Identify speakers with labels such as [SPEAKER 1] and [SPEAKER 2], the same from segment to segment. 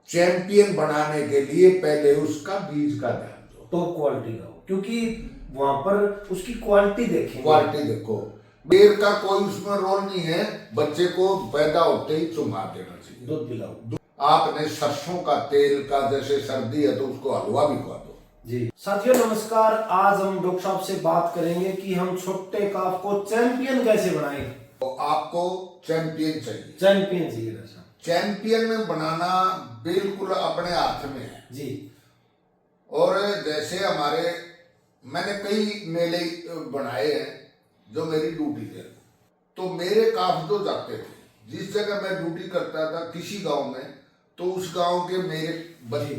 [SPEAKER 1] Champion बनाने के लिए पहले उसका बीज का ध्यान दो,
[SPEAKER 2] टॉप क्वालिटी का हो, क्योंकि वहां पर उसकी क्वालिटी देखेंगे।
[SPEAKER 1] क्वालिटी देखो। बेर का कोई उसमें रोल नहीं है, बच्चे को पैदा होते ही चुंगा देना चाहिए,
[SPEAKER 2] दूध पिलाओ।
[SPEAKER 1] आपने सरसों का तेल का, जैसे सर्दी है तो उसको हलवा भी खवा दो।
[SPEAKER 2] जी साथियों नमस्कार, आज हम डॉक्टर साहब से बात करेंगे कि हम छोटे काफ को चैंपियन कैसे बनाएं।
[SPEAKER 1] तो आपको चैंपियन चाहिए,
[SPEAKER 2] चैंपियन चाहिए डॉक्टर साहब।
[SPEAKER 1] चैंपियन में बनाना बिल्कुल अपने हाथ में है
[SPEAKER 2] जी।
[SPEAKER 1] और जैसे हमारे, मैंने कई मेले बनाए हैं जो मेरी ड्यूटी थे, तो मेरे काफ जो जाते थे, जिस जगह मैं ड्यूटी करता था किसी गांव में, तो उस गांव के मेरे बच्चे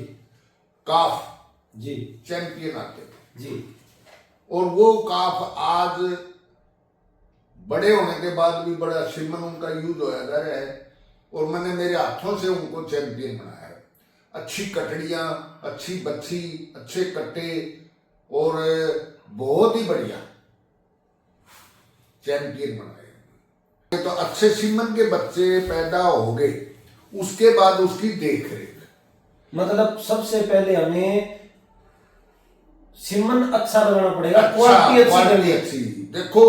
[SPEAKER 1] काफ
[SPEAKER 2] जी
[SPEAKER 1] चैंपियन आते थे
[SPEAKER 2] जी।
[SPEAKER 1] और वो काफ आज बड़े होने के बाद भी बड़ा सीमन उनका यूज होया जा रहा है और मैंने मेरे हाथों से उनको चैंपियन बनाया है। अच्छी कटड़ियां, अच्छी बच्ची, अच्छे कट्टे और बहुत ही बढ़िया चैंपियन बनाए। तो अच्छे सीमन के बच्चे पैदा हो गए, उसके बाद उसकी देख रेख,
[SPEAKER 2] मतलब सबसे पहले हमें सीमन अच्छा लगाना पड़ेगा,
[SPEAKER 1] क्वालिटी
[SPEAKER 2] क्वालिटी
[SPEAKER 1] अच्छी। देखो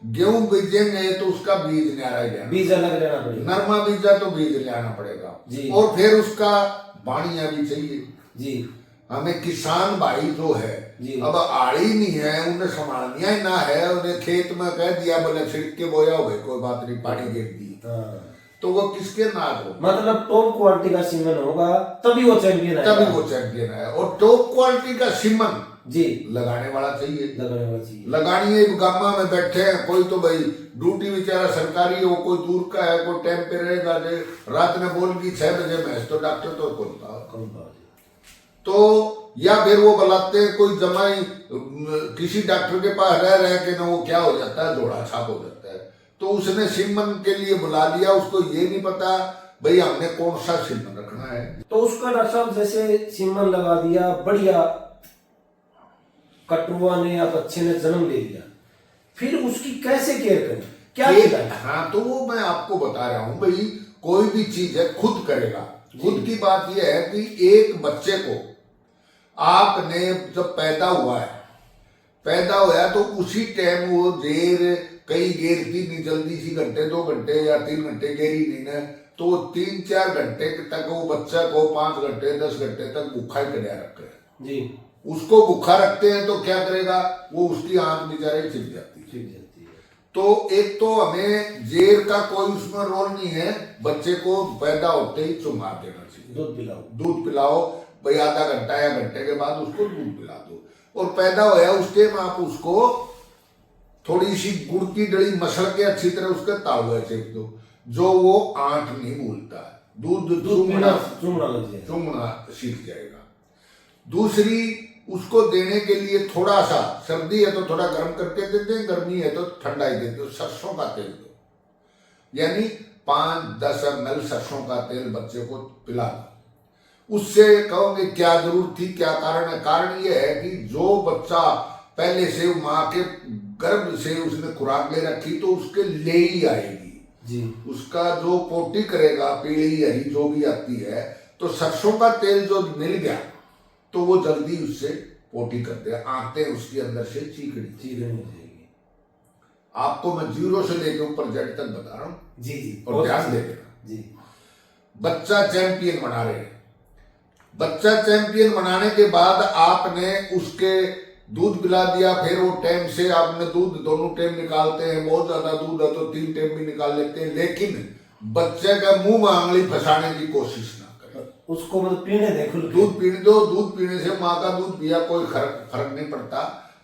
[SPEAKER 1] गेहूं बीजेंगे तो उसका बीज न्यारा ही लेना,
[SPEAKER 2] बीज अलग लेना पड़ेगा।
[SPEAKER 1] नरमा बीजा तो बीज लेना पड़ेगा
[SPEAKER 2] जी।
[SPEAKER 1] और फिर उसका बाणिया भी चाहिए।
[SPEAKER 2] जी
[SPEAKER 1] हमें किसान भाई जो है,
[SPEAKER 2] जी।
[SPEAKER 1] अब आड़ी नहीं है, उन्हें संभालनिया ही ना है, उन्हें खेत में कह दिया बोले छिड़क के बोया हो गए, कोई बात नहीं, पानी गिर दी, तो वो किसके नाज हो।
[SPEAKER 2] मतलब टॉप क्वालिटी का सीमन होगा तभी वो चैंपियन है,
[SPEAKER 1] तभी वो चैंपियन है। और टॉप क्वालिटी का सीमन
[SPEAKER 2] जी
[SPEAKER 1] लगाने वाला चाहिए,
[SPEAKER 2] लगाने वाला चाहिए।
[SPEAKER 1] लगानी गामा में बैठे हैं, कोई तो भाई ड्यूटी बेचारा सरकारी हो, कोई दूर का है, कोई टाइम पे रहेगा, रात में बोल की 6 बजे मैच, तो डॉक्टर तो खोलता तो, या फिर वो बुलाते हैं कोई जमाई किसी डॉक्टर के पास रह रहे के ना, वो क्या हो जाता है, जोड़ा छाप हो जाता है, तो उसने सीमन के लिए बुला लिया, उसको ये नहीं पता भाई हमने कौन सा सीमन रखना है।
[SPEAKER 2] तो उसका डॉक्टर साहब जैसे सीमन लगा दिया, बढ़िया कटुआ ने या बच्चे ने जन्म ले लिया, फिर उसकी कैसे केयर करें, क्या खिलाएं?
[SPEAKER 1] हाँ तो वो मैं आपको बता रहा हूं भाई, कोई भी चीज है खुद करेगा। खुद की बात यह है कि एक बच्चे को आपने जब पैदा हुआ तो उसी टाइम वो देर कई गेरती नहीं, जल्दी सी घंटे 2 घंटे या 3 घंटे गेरी नहीं ना, तो 3-4 घंटे तक वो बच्चा को 5 घंटे 10 घंटे तक भूखा ही करिया रखे
[SPEAKER 2] जी।
[SPEAKER 1] उसको भूखा रखते हैं तो क्या करेगा वो, उसकी आंख बेचारे छिप जाती है। तो एक तो हमें जेर का कोई उसमें रोल नहीं है, बच्चे को पैदा होते ही चुंगा देना चाहिए, दूध पिलाओ भाई, आधा घंटा या घंटे के बाद उसको दूध पिला दो, और पैदा होया उस टाइम आप उसको थोड़ी सी गुड़ की डली मसल के अच्छी तरह उसके तालुए सेक दो, जो वो आंख नहीं भूलता, दूध चूमना सीख जाएगा। दूसरी, उसको देने के लिए थोड़ा सा, सर्दी है तो थोड़ा गर्म करके देते हैं, गर्मी है तो ठंडा ही देते हो, सरसों का तेल दो, यानी 5-10 ml सरसों का तेल बच्चे को पिला दो। उससे कहोगे क्या जरूरत थी, क्या कारण है? कारण यह है कि जो बच्चा पहले से माँ के गर्भ से उसने खुराक ले रखी तो उसके ले ही आएगी
[SPEAKER 2] जी, उसका
[SPEAKER 1] जो पोटी करेगा, पीली हरी जो भी आती है, तो सरसों का तेल जो मिल गया तो वो जल्दी उससे पोटी करते हैं, आंखें उसके अंदर से चीकड़ी हो जाएगी। आपको मैं 0 से लेकर ऊपर Z तक बता रहा हूँ
[SPEAKER 2] जी जी,
[SPEAKER 1] और ध्यान दे देना
[SPEAKER 2] जी।
[SPEAKER 1] बच्चा चैंपियन बना रहे हैं, बच्चा चैंपियन बनाने के बाद आपने उसके दूध पिला दिया, फिर वो टाइम से आपने दूध दोनों टाइम निकालते हैं, बहुत ज्यादा दूध है तो 3 टाइम भी निकाल लेते हैं, लेकिन बच्चे का मुंह में आंगली फंसाने की कोशिश ना करें,
[SPEAKER 2] उसको मतलब पीने दे,
[SPEAKER 1] दूध पीने दो। दूध पीने से माँ का दूध पिया कोई फर्क नहीं पड़ता।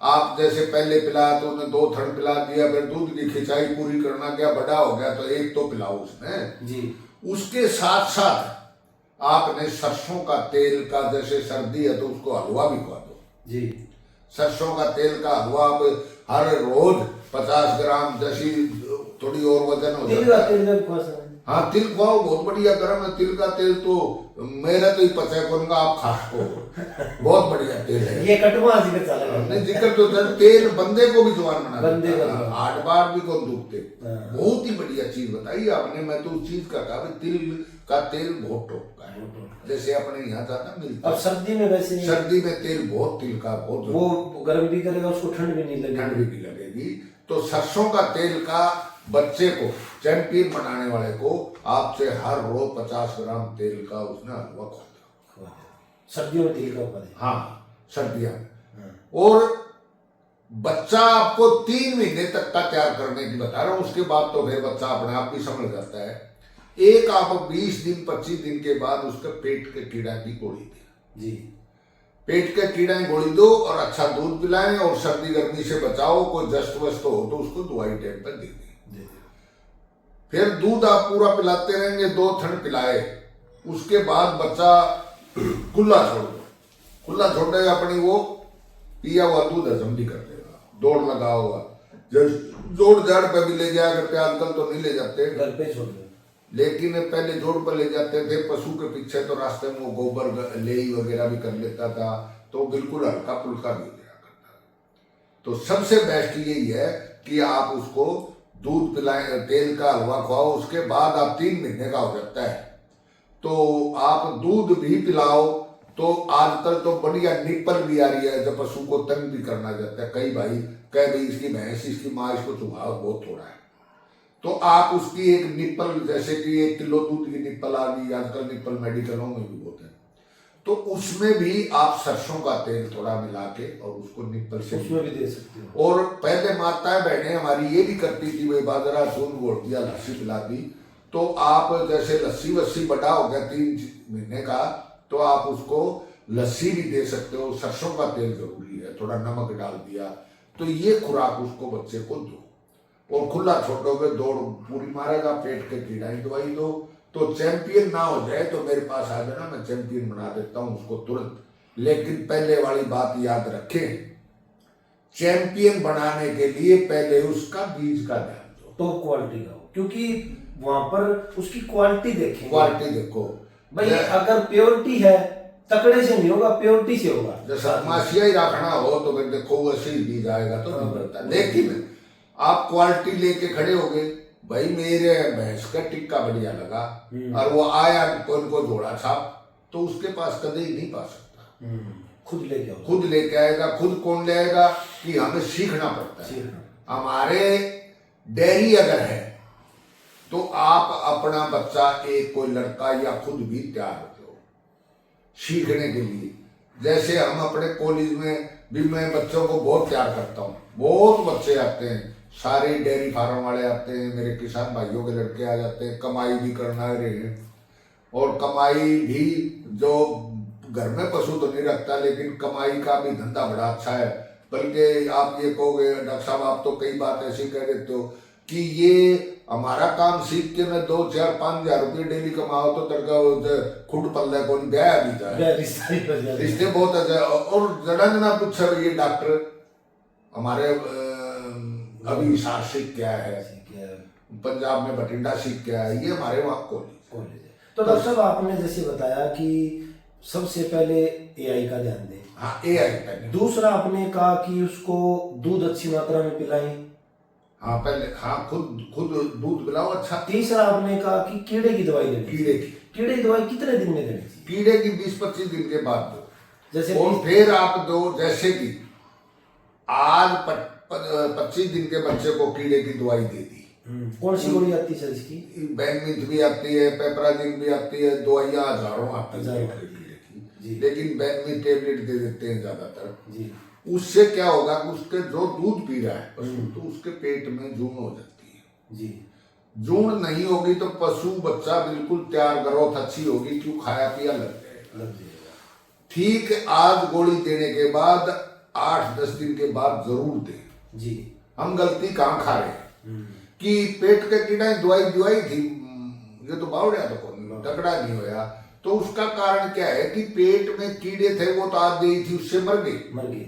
[SPEAKER 1] आप जैसे पहले पिलाया तो उन्हें 2 थड़ पिला दिया, फिर दूध की खिंचाई पूरी करना, क्या बड़ा हो गया तो 1 तो पिलाओ उसमें
[SPEAKER 2] जी। उसके
[SPEAKER 1] साथ साथ आपने सरसों का तेल का, जैसे सर्दी है तो उसको हलवा भी खवा दो
[SPEAKER 2] जी।
[SPEAKER 1] सरसों का तेल का हलवा हर रोज 50 ग्राम, जैसी थोड़ी और वजन हो जाता है, हाँ तिल खुआओ, बहुत बढ़िया गर्म है तिल का तेल तो मेरा तो ही पता है कौन का आप खास को बहुत बढ़िया तेल है
[SPEAKER 2] ये कटवा जिक्र चला
[SPEAKER 1] नहीं जिक्र तो तेल बंदे को भी जवान बना
[SPEAKER 2] बंदे
[SPEAKER 1] देता
[SPEAKER 2] को
[SPEAKER 1] है।
[SPEAKER 2] जवान।
[SPEAKER 1] 8 बार भी कौन दुखते।
[SPEAKER 2] हाँ।
[SPEAKER 1] बहुत ही बढ़िया चीज बताई आपने। मैं तो उस चीज का कहा भी तिल का तेल बहुत टॉप का है, जैसे अपने यहाँ ज्यादा मिलता
[SPEAKER 2] अब
[SPEAKER 1] है।
[SPEAKER 2] सर्दी में वैसे नहीं,
[SPEAKER 1] सर्दी में तेल बहुत तिल का बहुत
[SPEAKER 2] वो गर्म भी करेगा, उसको ठंड भी नहीं लगेगी।
[SPEAKER 1] ठंड भी नहीं लगेगी। तो सरसों का तेल का बच्चे को चैंपियन बनाने वाले को आपसे हर रोज 50 ग्राम तेल का उसने हलवा खोदा।
[SPEAKER 2] सर्दियों में तेल का उपाय।
[SPEAKER 1] हाँ सर्दियां में। और बच्चा आपको 3 महीने तक का तैयार करने की बता रहा हूं, उसके बाद तो फिर बच्चा अपने आप भी समझ जाता है। एक आप 20 दिन 25 दिन के बाद उसके पेट के कीड़ा की गोली दें
[SPEAKER 2] जी,
[SPEAKER 1] पेट के कीड़ा की गोली दो और अच्छा दूध पिलाएं और सर्दी गर्मी से बचाओ। कोई जस्ट वस्त हो तो उसको दवाई टाइम पर दे दें। फिर दूध आप पूरा पिलाते रहेंगे, 2 ठंड पिलाए, उसके बाद बच्चा खुला छोड़ दो। खुला छोड़ देगा अपनी वो पिया हुआ दूध हजम भी कर लेगा। दौड़ लगा होगा जोड़ जाड़ पे भी ले जाया करते, आजकल तो नहीं ले जाते,
[SPEAKER 2] घर पे छोड़ दो।
[SPEAKER 1] लेकिन पहले जोड़ पर ले जाते थे पशु के पीछे, तो रास्ते में वो गोबर लेई वगैरह भी कर लेता था, तो बिल्कुल हल्का फुल्का भी दिया करता। तो सबसे बेस्ट यही है कि आप उसको दूध पिलाएं, तेल का हलवा खुआओ, उसके बाद आप 3 महीने का हो जाता है तो आप दूध भी पिलाओ। तो आजकल तो बढ़िया निप्पल भी आ रही है, जब पशु को तंग भी करना जाता है। कई भाई कह भाई इसकी भैंस इसकी माँ इसको चुंगाओ बहुत थोड़ा है, तो आप उसकी एक निप्पल, जैसे कि 1 किलो दूध की निप्पल आ गई आजकल, निप्पल मेडिकलों में भी होते हैं, तो उसमें भी आप सरसों का तेल थोड़ा मिला के और उसको निप्पल से
[SPEAKER 2] उसमें भी दे सकते हो।
[SPEAKER 1] और पहले माताएं बहनें हमारी ये भी करती थी, वही बाजरा चून घोल दिया लस्सी पिला दी। तो आप जैसे लस्सी वस्सी बड़ा हो गया 3 महीने का, तो आप उसको लस्सी भी दे सकते हो। सरसों का तेल जरूरी है, थोड़ा नमक डाल दिया, तो ये खुराक उसको बच्चे को दो। और खुला छोड़ोगे दौड़ पूरी मारेगा, पेट के कीड़ा की दवाई दो, तो चैंपियन ना हो जाए तो मेरे पास आ जाना, मैं चैंपियन बना देता हूं उसको तुरंत। लेकिन पहले वाली बात याद रखें, चैंपियन बनाने के लिए पहले उसका बीज का ध्यान दो,
[SPEAKER 2] टॉप क्वालिटी का हो, क्योंकि वहां पर उसकी क्वालिटी देखेंगे।
[SPEAKER 1] क्वालिटी देखो
[SPEAKER 2] भाई अगर प्योरिटी है, तकड़े से नहीं होगा, प्योरिटी से होगा।
[SPEAKER 1] जैसा मासिया ही रखना हो तो फिर देखो वैसे ही बीज आएगा तो नहीं बनता। लेकिन आप क्वालिटी लेके खड़े हो गए, भाई मेरे भैंस का टिक्का बढ़िया लगा और वो आया कौन को जोड़ा छाप, तो उसके पास कभी नहीं पा सकता।
[SPEAKER 2] खुद लेके आओ।
[SPEAKER 1] खुद लेके आएगा। खुद कौन ले आएगा कि हमें सीखना पड़ता है। हमारे डेयरी अगर है तो आप अपना बच्चा, एक कोई लड़का या खुद भी तैयार होते हो सीखने के लिए। जैसे हम अपने कॉलेज में भी मैं बच्चों को बहुत तैयार करता हूँ, बहुत बच्चे आते हैं, सारे डेयरी फार्म वाले आते हैं, मेरे किसान भाइयों के लड़के आ जाते हैं, कमाई भी करना रहे हैं। और कमाई भी जो घर में पशु तो नहीं रखता, लेकिन कमाई का भी धंधा बड़ा अच्छा है। बल्कि आप ये कहोगे डॉक्टर साहब आप तो कई बात ऐसी कह देते हो कि ये हमारा काम सीख के मैं 2, 4, 5 हजार रुपये डेली कमाओ तो तरका खुद पल्ले को ब्याह भी जाए, रिश्ते बहुत अच्छा। और जरा जना पूछा ये डॉक्टर हमारे अभी हिसार सीख क्या है, पंजाब में बठिंडा सीख क्या है, ये हमारे वहाँ कॉलेज है।
[SPEAKER 2] तो डॉक्टर साहब आपने जैसे बताया कि सबसे पहले एआई का ध्यान दें।
[SPEAKER 1] हाँ एआई।
[SPEAKER 2] दूसरा आपने कहा कि उसको दूध अच्छी मात्रा में पिलाएं।
[SPEAKER 1] हाँ पहले हाँ खुद दूध पिलाओ अच्छा।
[SPEAKER 2] तीसरा आपने कहा कि कीड़े की दवाई देनी। कीड़े की दवाई कितने दिन में देनी चाहिए?
[SPEAKER 1] कीड़े की 20-25 दिन के बाद दो।
[SPEAKER 2] जैसे
[SPEAKER 1] और फिर आप दो, जैसे कि आज 25 दिन के बच्चे को कीड़े की दवाई दे दी।
[SPEAKER 2] कौन सी गोली आती है इसकी?
[SPEAKER 1] बैनमिथ भी आती है, पेपराजिन भी आती है, दवाइयाँ हजारों आती है लेकिन बैनमिथ टेबलेट दे देते हैं ज्यादातर जी। उससे क्या होगा कि उसके जो दूध पी रहा है पशु, तो उसके पेट में जून हो जाती है जी। जून नहीं होगी तो पशु बच्चा बिल्कुल तैयार, ग्रोथ अच्छी होगी, क्यों खाया पिया लग जाएगा। ठीक आज गोली देने के बाद 8-10 दिन के बाद जरूर दें जी। हम गलती कहाँ खा रहे हैं कि पेट के कीड़ा दवाई थी, ये तो बावड़िया तो कौन तगड़ा नहीं होया। तो उसका कारण क्या है कि पेट में कीड़े थे, वो तो आज दी थी उससे मर गई,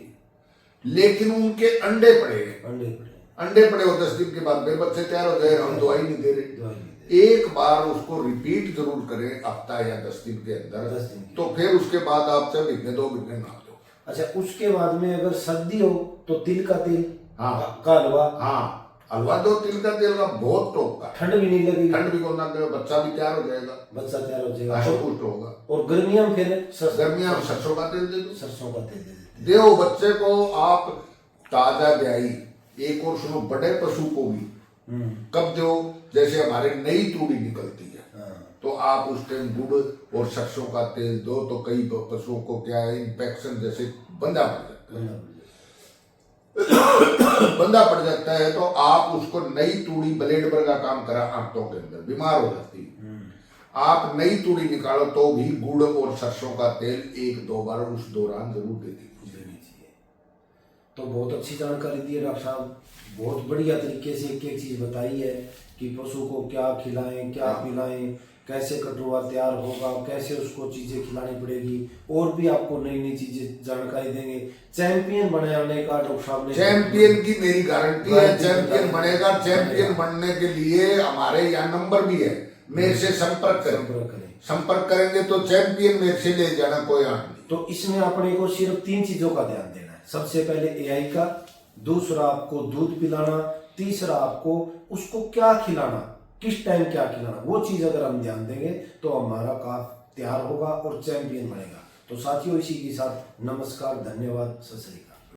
[SPEAKER 1] लेकिन उनके अंडे पड़े हो 10 दिन के बाद फिर बच्चे तैयार हो गए, हम दवाई नहीं दे रहे। एक बार उसको रिपीट जरूर करें हफ्ता या 10 दिन के
[SPEAKER 2] 10
[SPEAKER 1] अंदर,
[SPEAKER 2] दिन के।
[SPEAKER 1] तो फिर उसके बाद आप 6 महीने 2 महीने नहा दो।
[SPEAKER 2] अच्छा, उसके बाद में अगर सर्दी हो तो तिल का तेल,
[SPEAKER 1] हाँ
[SPEAKER 2] का हलवा,
[SPEAKER 1] हाँ, हलवा दो तिल का तेल का, बहुत टोक का,
[SPEAKER 2] ठंड भी नहीं लगेगी,
[SPEAKER 1] ठंड भी को ना लगे, बच्चा भी तैयार हो जाएगा,
[SPEAKER 2] बच्चा तैयार हो जाएगा।
[SPEAKER 1] हष्ट-पुष्ट होगा।
[SPEAKER 2] और गर्मियों में फिर
[SPEAKER 1] गर्मियां में सरसों का तेल दे दो,
[SPEAKER 2] सरसों का तेल दे देते
[SPEAKER 1] देओ बच्चे को आप। ताजा ब्याई, एक और सुनो, बड़े पशु को भी
[SPEAKER 2] हैं।
[SPEAKER 1] कब दो, जैसे हमारे नई तूड़ी निकलती है
[SPEAKER 2] हाँ।
[SPEAKER 1] तो आप उस टाइम गुड़ और सरसों का तेल दो, तो कई पशुओं को क्या है, इन्फेक्शन जैसे बंदा पड़ जाता है, बंदा पड़ जाता है, तो आप उसको नई तूड़ी ब्लेड का काम करा आंतों के अंदर, बीमार हो जाती है, आप नई तूड़ी निकालो तो भी गुड़ और सरसों का तेल 1-2 बार उस दौरान जरूर दे दीजिए।
[SPEAKER 2] तो बहुत अच्छी जानकारी दी है डॉक्टर साहब, बहुत बढ़िया तरीके से एक एक चीज बताई है कि पशु को क्या खिलाएं, क्या पिलाएं, कैसे कटुआ तैयार होगा, कैसे उसको चीजें खिलानी पड़ेगी, और भी आपको नई नई चीजें जानकारी देंगे। चैंपियन बनाने का डॉक्टर साहब ने,
[SPEAKER 1] चैंपियन की मेरी गारंटी है, चैंपियन बनेगा। चैंपियन बनने के लिए हमारे यहाँ नंबर भी है, मेरे से संपर्क करें, संपर्क करेंगे तो चैंपियन मेरे से ले जाना, कोई आंट नहीं।
[SPEAKER 2] तो इसमें अपने को सिर्फ 3 चीजों का ध्यान देना है। सबसे पहले एआई का, दूसरा आपको दूध पिलाना, तीसरा आपको उसको क्या खिलाना, किस टाइम क्या खिलाना, वो चीज अगर हम ध्यान देंगे तो हमारा काफ तैयार होगा और चैंपियन बनेगा। तो साथियों, इसी के साथ नमस्कार, धन्यवाद, सत श्री अकाल।